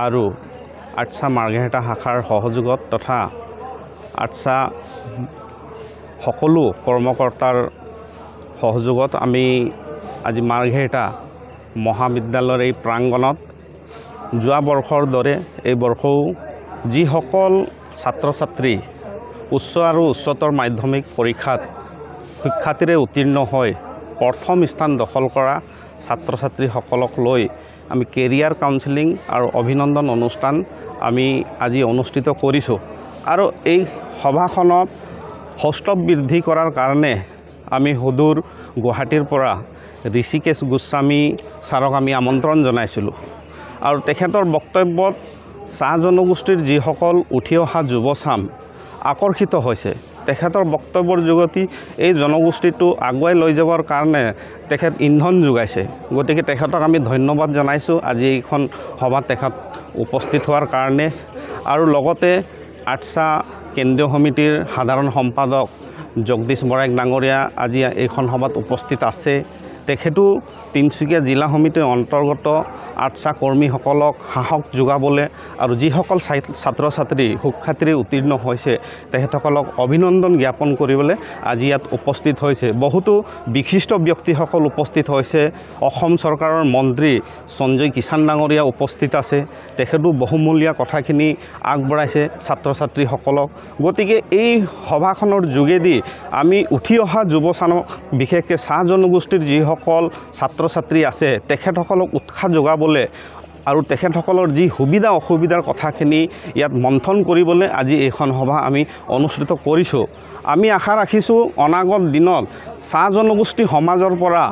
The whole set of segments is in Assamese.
আৰু আৰ্টছা মাৰ্ঘেৰিটা শাখাৰ সহযোগত তথা আৰ্টছা সকলো কৰ্মকৰ্তাৰ সহযোগত আমি আজি মাৰ্ঘেৰিটা মহাবিদ্যালয়ৰ এই প্ৰাংগণত যোৱা বৰ্ষৰ দৰে এই বৰ্ষও যিসকল ছাত্ৰ ছাত্ৰী উচ্চ আৰু উচ্চতৰ মাধ্যমিক পৰীক্ষাত শিক্ষাৰ্থীৰে উত্তীৰ্ণ হৈ প্ৰথম স্থান দখল কৰা ছাত্ৰ ছাত্ৰীসকলক লৈ আমি কেৰিয়াৰ কাউন্সেলিং আৰু অভিনন্দন অনুষ্ঠান আমি আজি অনুষ্ঠিত কৰিছোঁ। আৰু এই সভাখনত হস্তৱ বৃদ্ধি কৰাৰ কাৰণে আমি সুদূৰ গুৱাহাটীৰ পৰা ঋষিকেশ গোস্বামী ছাৰক আমি আমন্ত্ৰণ জনাইছিলোঁ। আৰু তেখেতৰ বক্তব্যত চাহ জনগোষ্ঠীৰ যিসকল উঠি অহা যুৱচাম আকৰ্ষিত হৈছে, তেখেতৰ বক্তব্যৰ যোগেদি এই জনগোষ্ঠীটো আগুৱাই লৈ যাবৰ কাৰণে তেখেত ইন্ধন যোগাইছে। গতিকে তেখেতক আমি ধন্যবাদ জনাইছোঁ আজি এইখন সভাত তেখেত উপস্থিত হোৱাৰ কাৰণে। আৰু লগতে আৰ্টছা কেন্দ্ৰীয় সমিতিৰ সাধাৰণ সম্পাদক জগদীশ বৰাক ডাঙৰীয়া আজি এইখন সভাত উপস্থিত আছে। তেখেতো তিনিচুকীয়া জিলা সমিতিৰ অন্তৰ্গত আৰ্টছা কৰ্মীসকলক সাহস যোগাবলৈ আৰু যিসকল ছাত্ৰ ছাত্ৰী শিক্ষাৰ্থী উত্তীৰ্ণ হৈছে তেখেতসকলক অভিনন্দন জ্ঞাপন কৰিবলৈ আজি ইয়াত উপস্থিত হৈছে। বহুতো বিশিষ্ট ব্যক্তিসকল উপস্থিত হৈছে। অসম চৰকাৰৰ মন্ত্ৰী সঞ্জয় কিষাণ ডাঙৰীয়া উপস্থিত আছে। তেখেতো বহুমূলীয়া কথাখিনি আগবঢ়াইছে ছাত্ৰ ছাত্ৰীসকলক। গতিকে এই সভাখনৰ যোগেদি আমি উঠি অহা যুৱচামক বিশেষকৈ চাহ জনগোষ্ঠীৰ যিসকল ছাত্ৰ ছাত্ৰী আছে তেখেতসকলক উৎসাহ যোগাবলৈ আৰু তেখেতসকলৰ যি সুবিধা অসুবিধাৰ কথাখিনি ইয়াত মন্থন কৰিবলৈ আজি এইখন সভা আমি অনুষ্ঠিত কৰিছোঁ। আমি আশা ৰাখিছোঁ অনাগত দিনত চাহ জনগোষ্ঠী সমাজৰ পৰা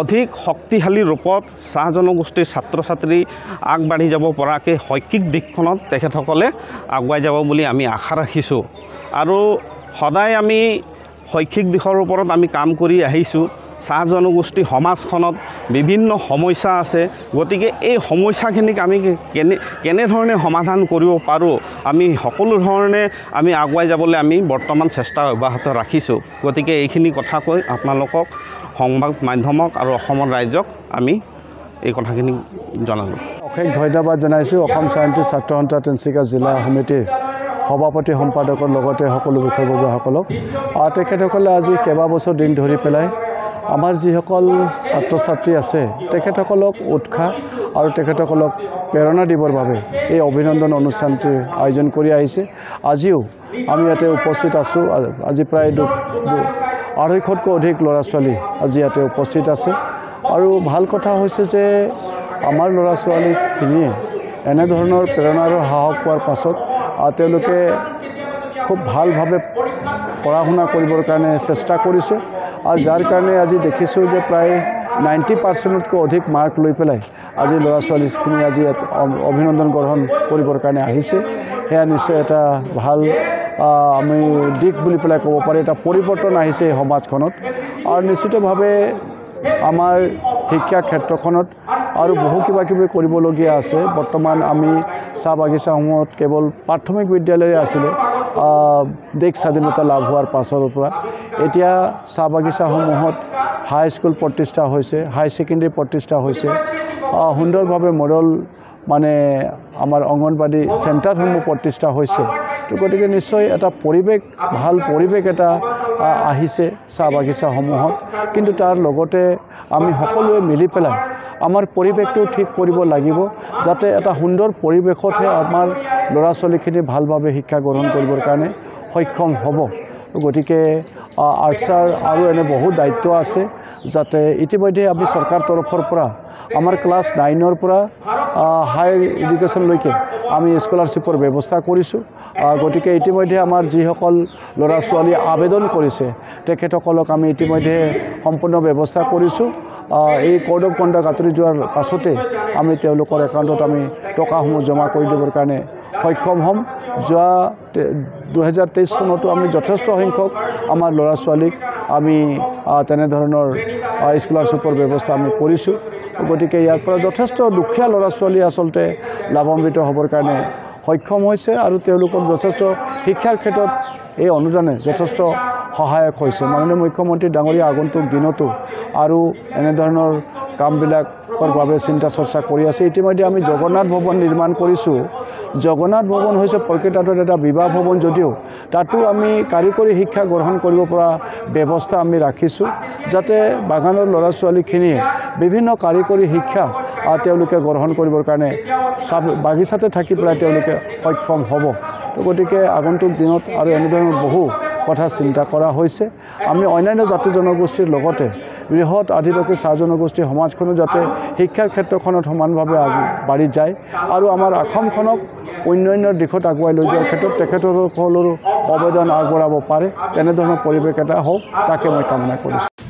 অধিক শক্তিশালী ৰূপত চাহ জনগোষ্ঠীৰ ছাত্ৰ ছাত্ৰী আগবাঢ়ি যাব পৰাকৈ শৈক্ষিক দিশখনত তেখেতসকলে আগুৱাই যাব বুলি আমি আশা ৰাখিছোঁ। আৰু সদায় আমি শৈক্ষিক দিশৰ ওপৰত আমি কাম কৰি আহিছোঁ। চাহ জনগোষ্ঠী সমাজখনত বিভিন্ন সমস্যা আছে। গতিকে এই সমস্যাখিনিক আমি কেনেধৰণে সমাধান কৰিব পাৰোঁ, আমি সকলো ধৰণে আমি আগুৱাই যাবলৈ আমি বৰ্তমান চেষ্টা অব্যাহত ৰাখিছোঁ। গতিকে এইখিনি কথা কৈ আপোনালোকক সংবাদ মাধ্যমক আৰু অসমৰ ৰাইজক আমি এই কথাখিনি জনালোঁ। অশেষ ধন্যবাদ জনাইছোঁ অসম সাহিত্য ছাত্ৰ সন্থা তিনিচুকীয়া জিলা সমিতিৰ সভাপতি সম্পাদকৰ লগতে সকলো বিষয়ববীয়াসকলক। তেখেতসকলে আজি কেইবাবছৰ দিন ধৰি পেলাই আমাৰ যিসকল ছাত্ৰ ছাত্ৰী আছে তেখেতসকলক উৎসাহ আৰু তেখেতসকলক প্ৰেৰণা দিবৰ বাবে এই অভিনন্দন অনুষ্ঠানটি আয়োজন কৰি আহিছে। আজিও আমি ইয়াতে উপস্থিত আছোঁ। আজি প্ৰায় 250তকৈ অধিক ল'ৰা ছোৱালী আজি ইয়াতে উপস্থিত আছে। আৰু ভাল কথা হৈছে যে আমাৰ ল'ৰা ছোৱালীখিনিয়ে এনেধৰণৰ প্ৰেৰণা আৰু সাহস পোৱাৰ পাছত তেওঁলোকে খুব ভালভাৱে পঢ়া শুনা কৰিবৰ কাৰণে চেষ্টা কৰিছে। আৰু যাৰ কাৰণে আজি দেখিছোঁ যে প্ৰায় 90%তকৈ অধিক মাৰ্ক লৈ পেলাই আজি ল'ৰা ছোৱালীখিনি আজি ইয়াত অভিনন্দন গ্ৰহণ কৰিবৰ কাৰণে আহিছে। সেয়া নিশ্চয় এটা ভাল আমি দিশ বুলি পেলাই ক'ব পাৰি। এটা পৰিৱৰ্তন আহিছে এই সমাজখনত। আৰু নিশ্চিতভাৱে আমাৰ শিক্ষা ক্ষেত্ৰখনত আৰু বহু কিবা কিবি কৰিবলগীয়া আছে। বৰ্তমান আমি চাহ বাগিচাসমূহত কেৱল প্ৰাথমিক বিদ্যালয়ৰে আছিলে দেশ স্বাধীনতা লাভ হোৱাৰ পাছৰ পৰা। এতিয়া চাহ বাগিচাসমূহত হাইস্কুল প্ৰতিষ্ঠা হৈছে, হাই ছেকেণ্ডেৰী প্ৰতিষ্ঠা হৈছে, সুন্দৰভাৱে মডেল মানে আমাৰ অংগনবাদী চেণ্টাৰসমূহ প্ৰতিষ্ঠা হৈছে। তো গতিকে নিশ্চয় এটা পৰিৱেশ ভাল পৰিৱেশ এটা আহিছে চাহ বাগিচাসমূহত। কিন্তু তাৰ লগতে আমি সকলোৱে মিলি পেলাই আমাৰ পৰিৱেশটো ঠিক কৰিব লাগিব যাতে এটা সুন্দৰ পৰিৱেশতহে আমাৰ ল'ৰা ছোৱালীখিনি ভালভাৱে শিক্ষা গ্ৰহণ কৰিবৰ কাৰণে সক্ষম হ'ব। গতিকে আৰ্টছাৰ আৰু এনে বহু দায়িত্ব আছে যাতে ইতিমধ্যে আমি চৰকাৰ তৰফৰ পৰা আমাৰ ক্লাছ 9ৰ পৰা হায়াৰ এডুকেশ্যনলৈকে আমি স্কলাৰশ্বিপৰ ব্যৱস্থা কৰিছোঁ। গতিকে ইতিমধ্যে আমাৰ যিসকল ল'ৰা ছোৱালী আবেদন কৰিছে তেখেতসকলক আমি ইতিমধ্যে সম্পূৰ্ণ ব্যৱস্থা কৰিছোঁ। এই কোড অফ কণ্ডাক্ট আঁতৰি যোৱাৰ পাছতে আমি তেওঁলোকৰ একাউণ্টত আমি টকাসমূহ জমা কৰি দিবৰ কাৰণে সক্ষম হ'ম। যোৱা 2023 চনতো আমি যথেষ্ট সংখ্যক আমাৰ ল'ৰা ছোৱালীক আমি তেনেধৰণৰ স্কলাৰশ্বিপৰ ব্যৱস্থা আমি কৰিছোঁ। গতিকে ইয়াৰ পৰা যথেষ্ট দুখীয়া ল'ৰা ছোৱালী আচলতে লাভান্বিত হ'বৰ কাৰণে সক্ষম হৈছে আৰু তেওঁলোকৰ যথেষ্ট শিক্ষাৰ ক্ষেত্ৰত এই অনুদানে যথেষ্ট সহায়ক হৈছে। মাননীয় মুখ্যমন্ত্ৰী ডাঙৰীয়া আগন্তুক দিনতো আৰু এনেধৰণৰ কামবিলাকৰ বাবে চিন্তা চৰ্চা কৰি আছে। ইতিমধ্যে আমি জগন্নাথ ভৱন নিৰ্মাণ কৰিছোঁ। জগন্নাথ ভৱন হৈছে প্ৰকৃততে এটা বিবাহ ভৱন যদিও তাতো আমি কাৰিকৰী শিক্ষা গ্ৰহণ কৰিব পৰা ব্যৱস্থা আমি ৰাখিছোঁ, যাতে বাগানৰ ল'ৰা ছোৱালীখিনিয়ে বিভিন্ন কাৰিকৰী শিক্ষা তেওঁলোকে গ্ৰহণ কৰিবৰ কাৰণে বাগিচাতে থাকি পেলাই তেওঁলোকে সক্ষম হ'ব। গতিকে আগন্তুক দিনত আৰু এনেধৰণৰ বহু কথা চিন্তা কৰা হৈছে। আমি অন্যান্য জাতি জনগোষ্ঠীৰ লগতে বৃহৎ আদিবাসী চাহ জনগোষ্ঠীৰ সমাজখনো যাতে শিক্ষাৰ ক্ষেত্ৰখনত সমানভাৱে আগবাঢ়ি যায় আৰু আমাৰ অসমখনক উন্নয়নৰ দিশত আগুৱাই লৈ যোৱাৰ ক্ষেত্ৰত তেখেতসকলৰো অৱদান আগবঢ়াব পাৰে, তেনেধৰণৰ পৰিৱেশ এটা হওক, তাকে মই কামনা কৰিছোঁ।